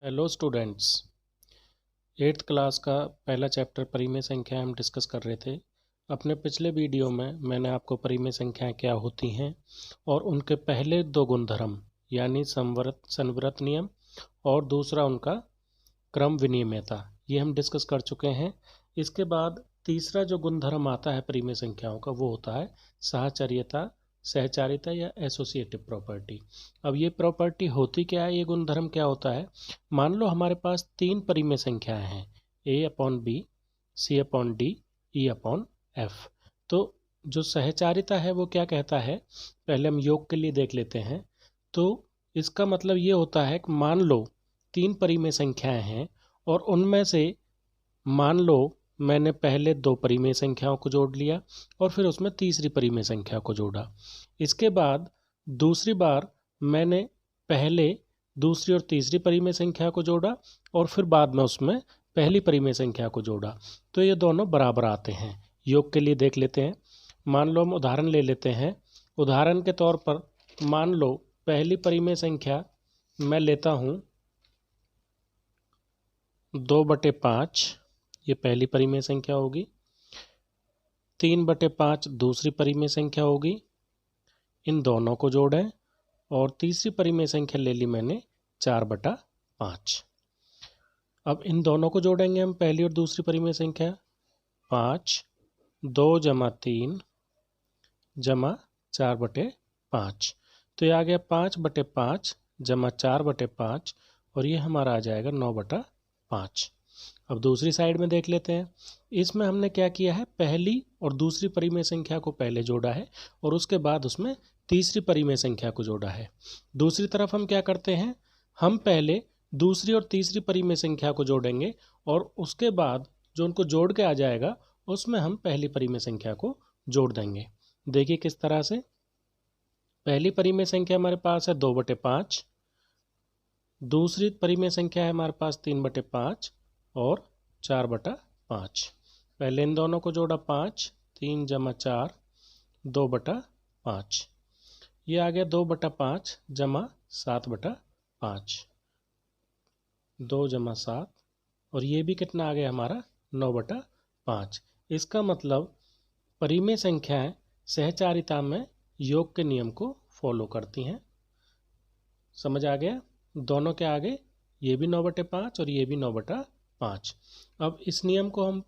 Hello students. 8th class का पहला chapter परिमेय संख्या हम डिस्कस कर रहे थे। अपने पिछले वीडियो में मैंने आपको परिमेय संख्याएं क्या होती हैं और उनके पहले दो गुणधर्म यानी संवृत नियम और दूसरा उनका क्रम विनिमयता ये हम डिस्कस कर चुके हैं। इसके बाद तीसरा जो गुणधर्म आता है परिमेय संख्याओं का वो होता है साहचर्यता, सहचारिता या एसोसिएटिव प्रॉपर्टी। अब ये प्रॉपर्टी होती क्या है, ये गुणधर्म क्या होता है। मान लो हमारे पास तीन परिमेय संख्याएं हैं a/b, c/d, e/f। तो जो सहचारिता है वो क्या कहता है, पहले हम योग के लिए देख लेते हैं। तो इसका मतलब ये होता है कि मान लो तीन परिमेय संख्याएं हैं और उनमें से मान लो मैंने पहले दो परिमेय संख्याओं को जोड़ लिया और फिर उसमें तीसरी परिमेय संख्या को जोड़ा। इसके बाद दूसरी बार मैंने पहले दूसरी और तीसरी परिमेय संख्या को जोड़ा और फिर बाद में उसमें पहली परिमेय संख्या को जोड़ा, तो ये दोनों बराबर आते हैं। योग के लिए देख लेते हैं। मान लो हम उदाहरण ले लेते हैं। उदाहरण के तौर पर मान लो पहली परिमेय संख्या मैं लेता हूँ 2/5, ये पहली परिमेय संख्या होगी। 3/5 दूसरी परिमेय संख्या होगी। इन दोनों को जोड़ें और तीसरी परिमेय संख्या ले ली मैंने 4/5। अब इन दोनों को जोड़ेंगे हम, पहली और दूसरी परिमेय संख्या। 5 2 + 3 = 4/5, तो ये आ गया 5/5 = 4/5 और ये हमारा आ जाएगा 9/5। अब दूसरी साइड में देख लेते हैं। इसमें हमने क्या किया है, पहली और दूसरी परिमेय संख्या को पहले जोड़ा है और उसके बाद उसमें तीसरी परिमेय संख्या को जोड़ा है। दूसरी तरफ हम क्या करते हैं, हम पहले दूसरी और तीसरी परिमेय संख्या को जोड़ेंगे और उसके बाद जो उनको जोड़ के आ जाएगा उसमें हम पहली परिमेय संख्या को जोड़ देंगे। देखिए किस तरह से। पहली परिमेय संख्या हमारे पास है 2/5, दूसरी परिमेय संख्या है हमारे पास 3/5 और 4/5। पहले इन दोनों को जोड़ा 5, 3 + 4 2/5। ये आ गया 2/5 = 7/5, 2 + 7 और ये भी कितना आ गया हमारा 9/5। इसका मतलब परिमेय संख्याएं सहचारिता में योग के नियम को फॉलो करती हैं। समझ आ गया। दोनों के आगे ये भी 9/5 और ये भी 9/5। अब इस नियम को हम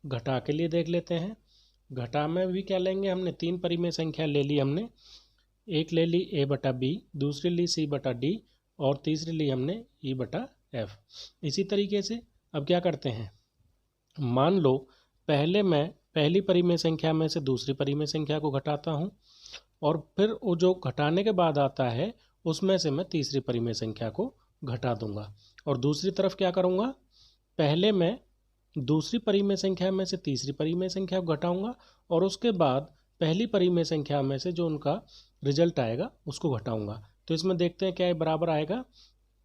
घटा के लिए देख लेते हैं। घटा में भी क्या लेंगे, हमने तीन परिमेय संख्या ले ली। हमने एक ले ली a/b, दूसरी ली c/d और तीसरी ली हमने e/f। इसी तरीके से अब क्या करते हैं, मान लो पहले मैं पहली परिमेय संख्या में से दूसरी परिमेय संख्या को घटाता हूँ और फिर वो जो घटाने के बाद आता है उसमें से मैं तीसरी परिमेय संख्या को घटा दूंगा। और दूसरी तरफ क्या करूँगा, पहले मैं दूसरी परिमेय संख्या में से तीसरी परिमेय संख्या को घटाऊंगा और उसके बाद पहली परिमेय संख्या में से जो उनका रिजल्ट आएगा उसको घटाऊंगा। तो इसमें देखते हैं क्या ये बराबर आएगा।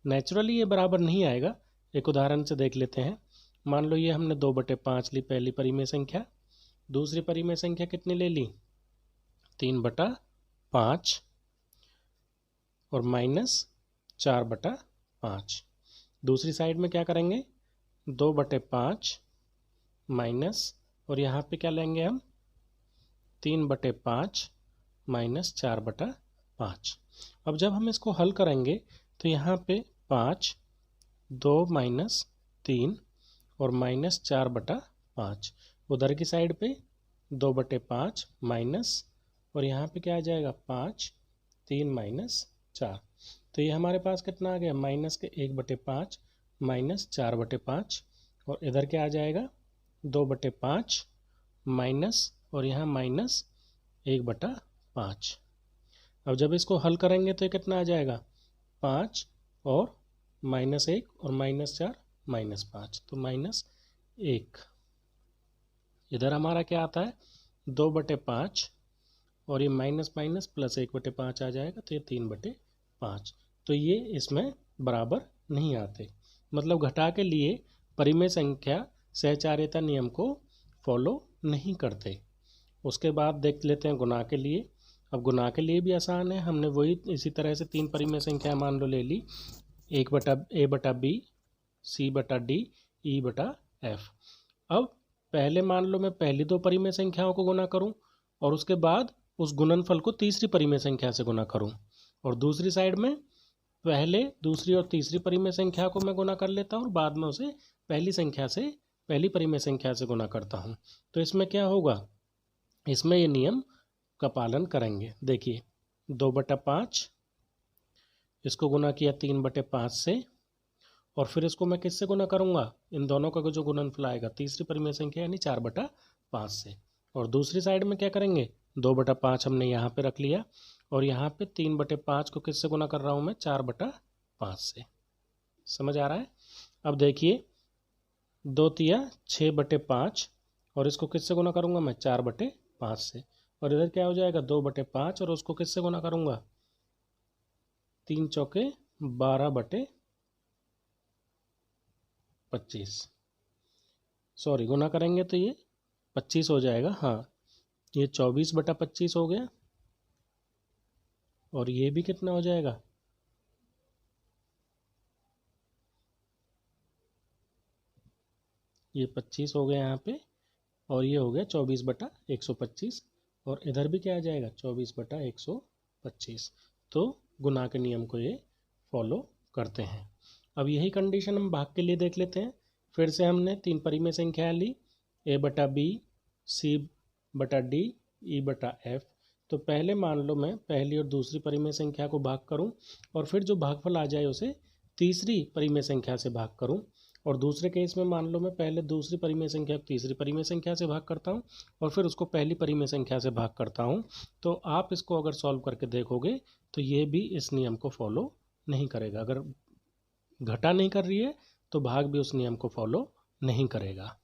नेचुरली ये बराबर नहीं आएगा। एक उदाहरण से देख लेते हैं। मान लो ये हमने 2/5 ली पहली परिमेय संख्या, दूसरी परिमेय संख्या कितनी ले ली 3/5 और -4/5। दूसरी साइड में क्या करेंगे, 2/5 माइनस और यहाँ पे क्या लेंगे हम 3/5 -4/5। अब जब हम इसको हल करेंगे तो यहाँ पे 5 2 - 3 और -4/5। उधर की साइड पे 2/5 माइनस और यहाँ पे क्या आ जाएगा 5 3 - 4। तो ये हमारे पास कितना आ गया, माइनस के 1/5 -4/5 और इधर क्या आ जाएगा 2/5 माइनस और यहाँ -1/5। अब जब इसको हल करेंगे तो ये कितना आ जाएगा 5 और -1 और -4 -5, तो -1। इधर हमारा क्या आता है 2/5 और ये माइनस माइनस प्लस 1/5 आ जाएगा, तो ये 3/5। तो ये इसमें बराबर नहीं आते। मतलब घटा के लिए परिमेय संख्या सहचार्यता नियम को फॉलो नहीं करते। उसके बाद देख लेते हैं गुणा के लिए। अब गुणा के लिए भी आसान है। हमने वही इसी तरह से तीन परिमेय संख्या मान लो ले ली A/B, C/D, E/F। अब पहले मान लो मैं पहली दो परिमेय संख्याओं को गुना करूं और उसके बाद उस गुणनफल को तीसरी परिमेय संख्या से गुना करूं, और दूसरी साइड में पहले दूसरी और तीसरी परिमेय संख्या को मैं गुना कर लेता हूं और बाद में उसे पहली परिमेय संख्या से गुना करता हूं। तो इसमें क्या होगा, इसमें ये नियम का पालन करेंगे। देखिए 2/5, इसको गुना किया 3/5 से, और फिर इसको मैं किससे गुना करूंगा, इन दोनों का जो गुणनफल आएगा तीसरी परिमेय संख्या यानी 4/5 से। और दूसरी साइड में क्या करेंगे, 2/5 हमने यहाँ पे रख लिया और यहाँ पे 3/5 को किससे गुना कर रहा हूँ मैं, 4/5 से। समझ आ रहा है। अब देखिए 2 तिया 6/5 और इसको किससे गुना करूँगा मैं, 4/5 से। और इधर क्या हो जाएगा, 2/5 और उसको किससे गुना करूँगा, 3 चौके 12/25, सॉरी गुना करेंगे तो ये 25 हो जाएगा। हाँ, ये 24/25 हो गया और ये भी कितना हो जाएगा, ये 25 हो गया यहाँ पे, और ये हो गया 24/125, और इधर भी क्या आ जाएगा, 24/125। तो गुना के नियम को ये फॉलो करते हैं। अब यही कंडीशन हम भाग के लिए देख लेते हैं। फिर से हमने 3 परिमेय संख्या ली, A/B, C/D, E/F। तो पहले मान लो मैं पहली और दूसरी परिमेय संख्या को भाग करूं और फिर जो भागफल आ जाए उसे तीसरी परिमेय संख्या से भाग करूं, और दूसरे केस में मान लो मैं पहले दूसरी परिमेय संख्या को तीसरी परिमेय संख्या से भाग करता हूं और फिर उसको पहली परिमेय संख्या से भाग करता हूं। तो आप इसको अगर सॉल्व करके देखोगे तो ये भी इस नियम को फॉलो नहीं करेगा। अगर घटा नहीं कर रही है तो भाग भी उस नियम को फॉलो नहीं करेगा।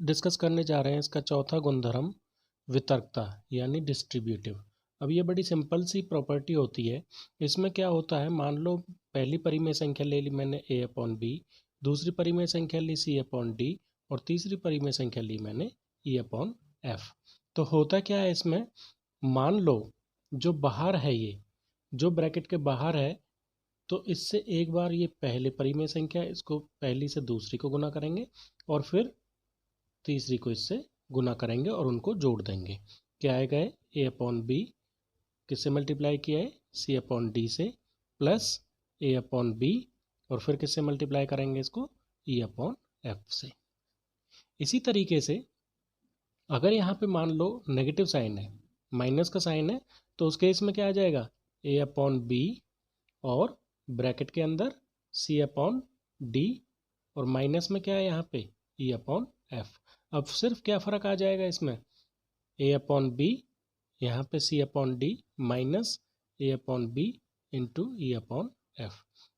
डिस्कस करने जा रहे हैं इसका चौथा गुणधर्म, वितर्कता यानी डिस्ट्रीब्यूटिव। अब ये बड़ी सिंपल सी प्रॉपर्टी होती है। इसमें क्या होता है, मान लो पहली परिमेय संख्या ले ली मैंने A/B, दूसरी परिमेय संख्या ली C/D और तीसरी परिमेय संख्या ली मैंने E/F। तो होता क्या है इसमें, मान लो जो बाहर है, ये जो ब्रैकेट के बाहर है, तो इससे एक बार ये पहले परिमेय संख्या, इसको पहली से दूसरी को गुना करेंगे और फिर तीसरी को इससे गुना करेंगे और उनको जोड़ देंगे। क्या आएगा, A/B किससे मल्टीप्लाई किया है, C/D से, प्लस A/B और फिर किससे मल्टीप्लाई करेंगे इसको, E/F से। इसी तरीके से अगर यहाँ पे मान लो नेगेटिव साइन है, माइनस का साइन है, तो उस केस में क्या आ जाएगा, A/B और ब्रैकेट के अंदर C/D और माइनस में क्या है यहाँ पे, E/F। अब सिर्फ क्या फ़र्क आ जाएगा इसमें, A/B यहाँ पे C/D minus A/B into E/F।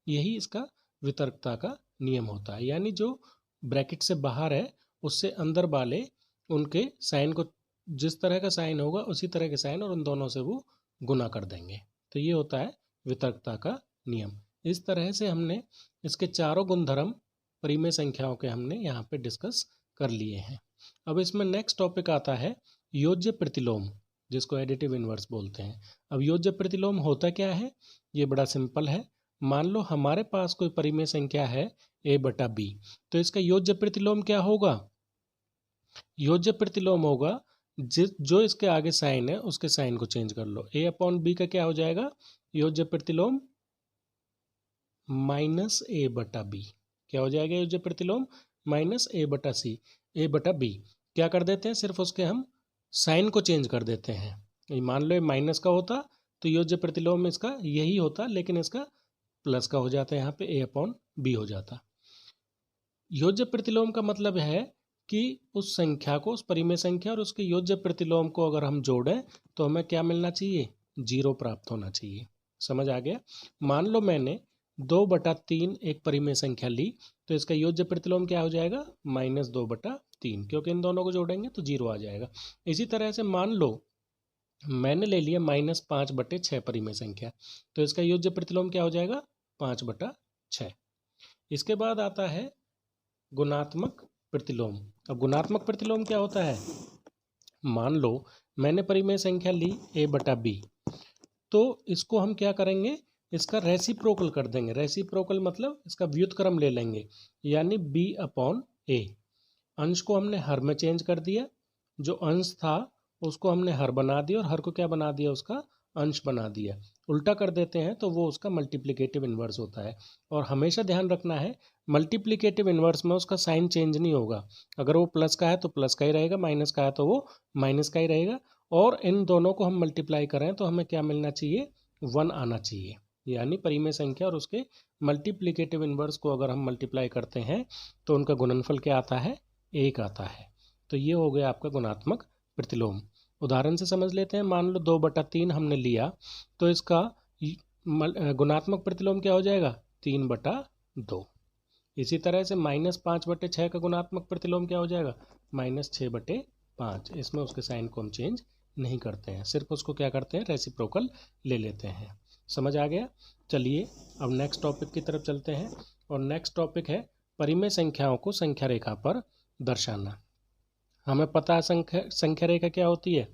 यही इसका वितर्कता का नियम होता है। यानी जो ब्रैकेट से बाहर है उससे अंदर वाले, उनके साइन को, जिस तरह का साइन होगा उसी तरह के साइन और उन दोनों से वो गुना कर देंगे। तो ये होता है वितर्कता का नियम। इस तरह से हमने इसके चारों गुणधर्म परिमेय संख्याओं के हमने यहाँ पे डिस्कस कर लिए हैं। अब इसमें नेक्स्ट टॉपिक आता है योज्य प्रतिलोम, जिसको एडिटिव इनवर्स बोलते हैं। अब योज्य प्रतिलोम होता क्या है, ये बड़ा सिंपल है। मान लो हमारे पास कोई परिमेय संख्या है A/B, तो इसका योज्य प्रतिलोम क्या होगा, योज्य प्रतिलोम होगा जो इसके आगे साइन है उसके साइन को चेंज कर लो। A/B का क्या हो जाएगा, योज्य प्रतिलोम माइनस A/B। क्या हो जाएगा योज्य प्रतिलोम, माइनस A/C। A/B क्या कर देते हैं, सिर्फ उसके हम साइन को चेंज कर देते हैं। मान लो ये माइनस का होता तो योज्य प्रतिलोम इसका यही होता, लेकिन इसका प्लस का हो जाता है, यहाँ पे A/B हो जाता। योज्य प्रतिलोम का मतलब है कि उस संख्या को, उस परिमेय संख्या और उसके योज्य प्रतिलोम को अगर हम जोड़ें तो हमें क्या मिलना चाहिए, 0 प्राप्त होना चाहिए। समझ आ गया। मान लो मैंने 2/3 एक परिमेय संख्या ली, तो इसका योज्य प्रतिलोम क्या हो जाएगा, -2/3, क्योंकि इन दोनों को जोड़ेंगे तो 0 आ जाएगा। इसी तरह से मान लो मैंने ले लिया -5/6 परिमेय संख्या, तो इसका योज्य प्रतिलोम क्या हो जाएगा, 5/6। इसके बाद आता है गुणात्मक प्रतिलोम। अब गुणात्मक प्रतिलोम क्या होता है, मान लो मैंने परिमेय संख्या ली A/B, तो इसको हम क्या करेंगे, इसका रेसिप्रोकल कर देंगे। रेसिप्रोकल मतलब इसका व्युत्क्रम ले लेंगे, यानी b/a। अंश को हमने हर में चेंज कर दिया, जो अंश था उसको हमने हर बना दिया और हर को क्या बना दिया, उसका अंश बना दिया। उल्टा कर देते हैं तो वो उसका मल्टीप्लिकेटिव इन्वर्स होता है। और हमेशा ध्यान रखना है, मल्टीप्लिकेटिव इन्वर्स में उसका साइन चेंज नहीं होगा। अगर वो प्लस का है तो प्लस का ही रहेगा, माइनस का है तो वो माइनस का ही रहेगा। और इन दोनों को हम मल्टीप्लाई करें तो हमें क्या मिलना चाहिए, 1 आना चाहिए। यानी परिमेय संख्या और उसके मल्टीप्लिकेटिव इन्वर्स को अगर हम मल्टीप्लाई करते हैं तो उनका गुणनफल क्या आता है, 1 आता है। तो ये हो गया आपका गुणात्मक प्रतिलोम। उदाहरण से समझ लेते हैं। मान लो 2/3 हमने लिया, तो इसका गुणात्मक प्रतिलोम क्या हो जाएगा, 3/2। इसी तरह से -5/6 का गुणात्मक प्रतिलोम क्या हो जाएगा, -6/5। इसमें उसके साइन को हम चेंज नहीं करते हैं, सिर्फ उसको क्या करते हैं, रेसिप्रोकल ले लेते हैं। समझ आ गया। चलिए अब नेक्स्ट टॉपिक की तरफ चलते हैं। और नेक्स्ट टॉपिक है परिमेय संख्याओं को संख्या रेखा पर दर्शाना। हमें पता है संख्या रेखा क्या होती है।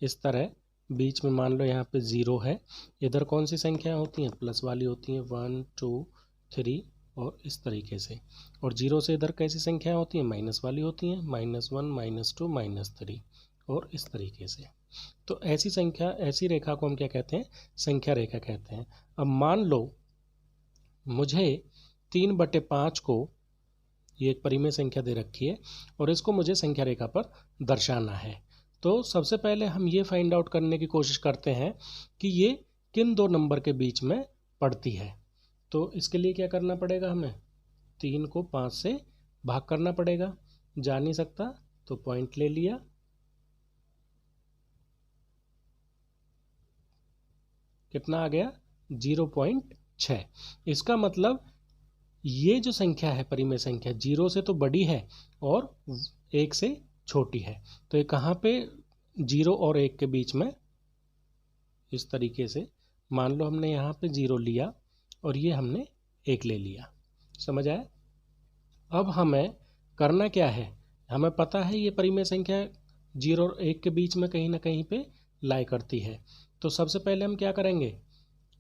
इस तरह बीच में मान लो यहाँ पे 0 है, इधर कौन सी संख्या होती हैं, प्लस वाली होती हैं, 1 2 3 और इस तरीके से। और 0 से इधर कैसी संख्या होती हैं, माइनस वाली होती हैं, -1 -2 -3 और इस तरीके से। तो ऐसी संख्या, ऐसी रेखा को हम क्या कहते हैं, संख्या रेखा कहते हैं। अब मान लो मुझे 3/5 को, ये एक परिमेय संख्या दे रखी है और इसको मुझे संख्या रेखा पर दर्शाना है। तो सबसे पहले हम ये फाइंड आउट करने की कोशिश करते हैं कि ये किन दो नंबर के बीच में पड़ती है। तो इसके लिए क्या करना पड़ेगा, हमें 3 को 5 से भाग करना पड़ेगा। जा नहीं सकता तो पॉइंट ले लिया, कितना आ गया, 0.6। इसका मतलब ये जो संख्या है परिमेय संख्या 0 से तो बड़ी है और 1 से छोटी है। तो ये कहाँ पे, 0 और 1 के बीच में। इस तरीके से मान लो हमने यहाँ पे 0 लिया और ये हमने 1 ले लिया। समझ आया। अब हमें करना क्या है, हमें पता है ये परिमेय संख्या 0 और 1 के बीच में कहीं ना कहीं पे लाई करती है। तो सबसे पहले हम क्या करेंगे,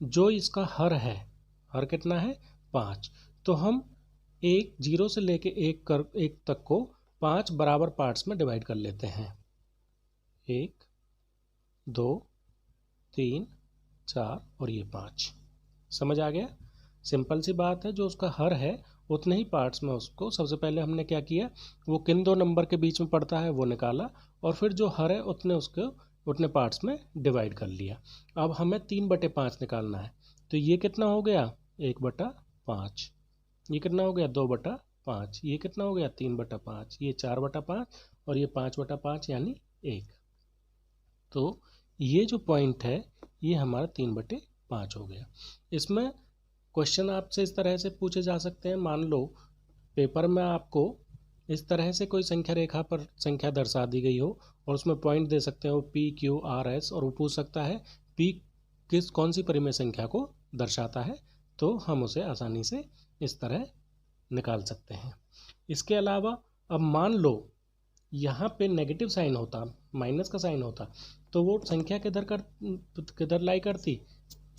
जो इसका हर है, हर कितना है, 5। तो हम 0 से लेके 1 तक को 5 बराबर पार्ट्स में डिवाइड कर लेते हैं। 1 2 3 4 और ये 5। समझ आ गया। सिंपल सी बात है, जो उसका हर है उतने ही पार्ट्स में उसको सबसे पहले हमने क्या किया, वो किन दो नंबर के बीच में पड़ता है वो निकाला और फिर जो हर है उतने पार्ट्स में डिवाइड कर लिया। अब हमें 3/5 निकालना है। तो ये कितना हो गया, 1/5। ये कितना हो गया, 2/5। ये कितना हो गया, 3/5। ये 4/5 और ये 5/5 यानी 1। तो ये जो पॉइंट है ये हमारा 3/5 हो गया। इसमें क्वेश्चन आपसे इस तरह से पूछे जा सकते हैं। मान लो पेपर में आपको इस तरह से कोई संख्या रेखा पर संख्या दर्शा दी गई हो और उसमें पॉइंट दे सकते हो P Q R S, और वो पूछ सकता है P कौन सी परिमेय संख्या को दर्शाता है, तो हम उसे आसानी से इस तरह निकाल सकते हैं। इसके अलावा अब मान लो यहाँ पे नेगेटिव साइन होता, माइनस का साइन होता, तो वो संख्या किधर लाई करती,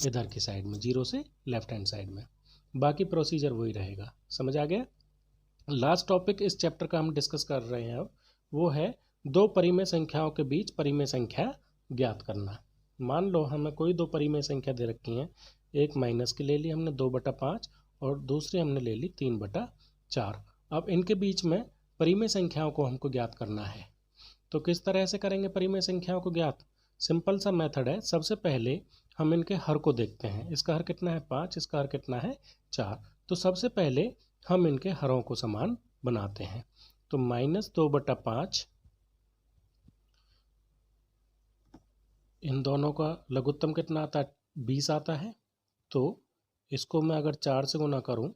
इधर की साइड में, 0 से लेफ्ट हैंड साइड में। बाकी प्रोसीजर वही रहेगा। समझ आ गया। लास्ट टॉपिक इस चैप्टर का हम डिस्कस कर रहे हैं अब, वो है दो परिमेय संख्याओं के बीच परिमेय संख्या ज्ञात करना। मान लो हमें कोई दो परिमेय संख्या दे रखी हैं, एक माइनस की ले ली हमने 2/5 और दूसरी हमने ले ली 3/4। अब इनके बीच में परिमेय संख्याओं को हमको ज्ञात करना है। तो किस तरह से करेंगे परिमेय संख्याओं को ज्ञात, सिंपल सा मेथड है। सबसे पहले हम इनके हर को देखते हैं। इसका हर कितना है, 5, इसका हर कितना है, 4। तो सबसे पहले हम इनके हरों को समान बनाते हैं। तो -2/5, इन दोनों का लघुत्तम कितना आता है, 20 आता है। तो इसको मैं अगर 4 से गुना करूं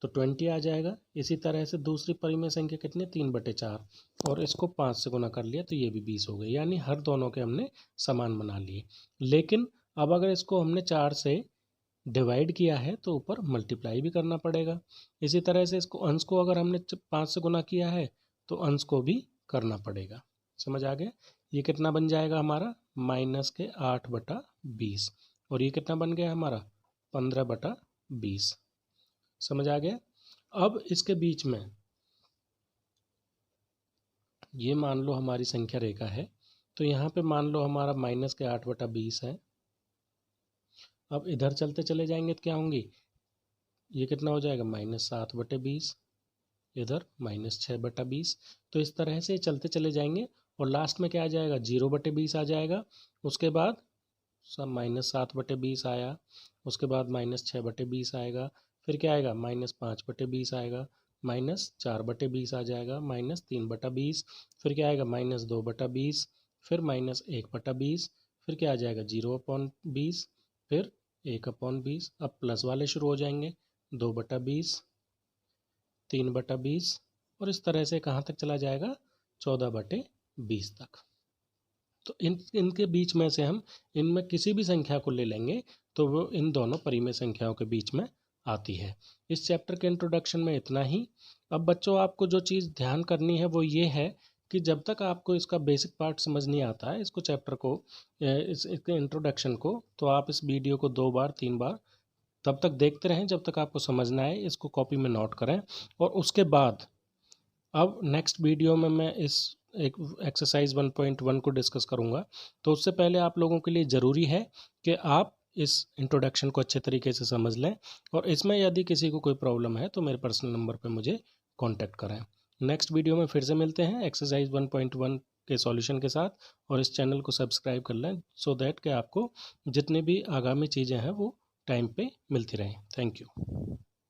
तो 20 आ जाएगा। इसी तरह से दूसरी परिमेय संख्या कितनी, 3/4, और इसको 5 से गुना कर लिया तो ये भी 20 हो गए। यानी हर दोनों के हमने समान बना लिए। लेकिन अब अगर इसको हमने 4 से डिवाइड किया है तो ऊपर मल्टीप्लाई भी करना पड़ेगा। इसी तरह से इसको अंश को अगर हमने 5 से गुना किया है तो अंश को भी करना पड़ेगा। समझ आ गया। ये कितना बन जाएगा हमारा, -8/20, और ये कितना बन गया हमारा 15/20। समझ आ गया। अब इसके बीच में ये मान लो हमारी संख्या रेखा है, तो यहाँ पे मान लो हमारा माइनस के 8/20 है। अब इधर चलते चले जाएंगे तो क्या होंगी, ये कितना हो जाएगा -7/20, इधर -6/20। तो इस तरह से चलते चले जाएंगे और लास्ट में क्या आ जाएगा 0/20 आ जाएगा। उसके बाद सब -7/20 आया, उसके बाद -6/20 आएगा, फिर क्या आएगा -5/20 आएगा, -4/20 आ जाएगा, -3/20, फिर क्या आएगा -2/20, फिर -1/20, फिर क्या आ जाएगा 0/20, फिर 1/20। अब प्लस वाले शुरू हो जाएंगे 2/20, 3/20 और इस तरह से कहाँ तक चला जाएगा 14/20 तक। तो इनके बीच में से हम इनमें किसी भी संख्या को ले लेंगे तो वो इन दोनों परिमेय संख्याओं के बीच में आती है। इस चैप्टर के इंट्रोडक्शन में इतना ही। अब बच्चों आपको जो चीज़ ध्यान करनी है वो ये है कि जब तक आपको इसका बेसिक पार्ट समझ नहीं आता है, इसको चैप्टर को इसके इंट्रोडक्शन को, तो आप इस वीडियो को 2 बार 3 बार तब तक देखते रहें जब तक आपको समझना है। इसको कॉपी में नोट करें और उसके बाद अब नेक्स्ट वीडियो में मैं इस एक एक्सरसाइज 1.1 को डिस्कस करूंगा। तो उससे पहले आप लोगों के लिए ज़रूरी है कि आप इस इंट्रोडक्शन को अच्छे तरीके से समझ लें और इसमें यदि किसी को कोई प्रॉब्लम है तो मेरे पर्सनल नंबर पे मुझे कांटेक्ट करें। नेक्स्ट वीडियो में फिर से मिलते हैं एक्सरसाइज 1.1 के सॉल्यूशन के साथ, और इस चैनल को सब्सक्राइब कर लें सो दैट कि आपको जितनी भी आगामी चीज़ें हैं वो टाइम पे मिलती रहें। Thank you.